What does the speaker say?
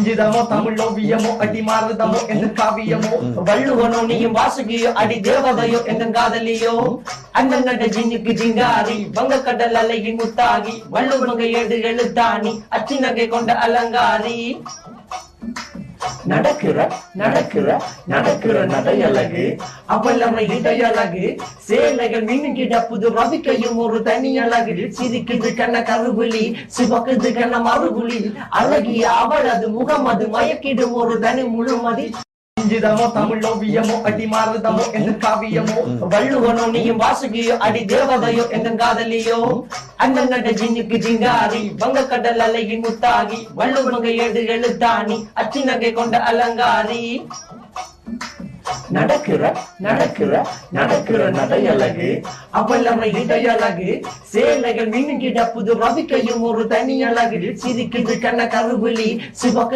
இஞ்சிதமோ தமிழோவியமோ அடி மாறுதமோ எந்த காவியமோ வள்ளுவனோ நீயும் வாசுகியோ அடி தேவதையோ எந்த காதலியோ அண்ணன் நட ஜின்னுக்கு ஜிங்காரி வங்க கடல் அலையின் முத்தாகி வள்ளுவங்க ஏடு எழுத்தாணி அச்சி நகை கொண்ட அலங்காரி நடக்கிற நடக்கிற நடக்கிற நடையழகு அவளமை இடையழகு சேலைகள் மின்னுகிட புது ரவிக்கையும் ஒரு தனி அழகு சிரிக்குது கண்ண கருவிழி சிவக்குது கண்ண மறுபுலி அழகிய அவளது முகம் அது மயக்கிடும் ஒரு தனி முழுமதி இஞ்சிதமோ தமிழோவியமோ அடி மாறுதமோ எந்த காவியமோ வள்ளுவனோ நீயும் வாசுகியோ அடி தேவதையோ எந்த காதலியோ அண்ணன் நட ஜின்னுக்கு ஜிங்காரி வங்க கடல் அலையின் முத்தாகி வள்ளுவங்க ஏடு எழுத்தாணி அச்சி நகை கொண்ட அலங்காரி நடக்கிற நடக்கிற நடக்கிற நடையழகு அவளமை இடையழகு சேலைகள் மின்னுகிட புது ரவிக்கையும் ஒரு தனி அழகு சிரிக்குது கண்ண கருவிழி சிவக்கு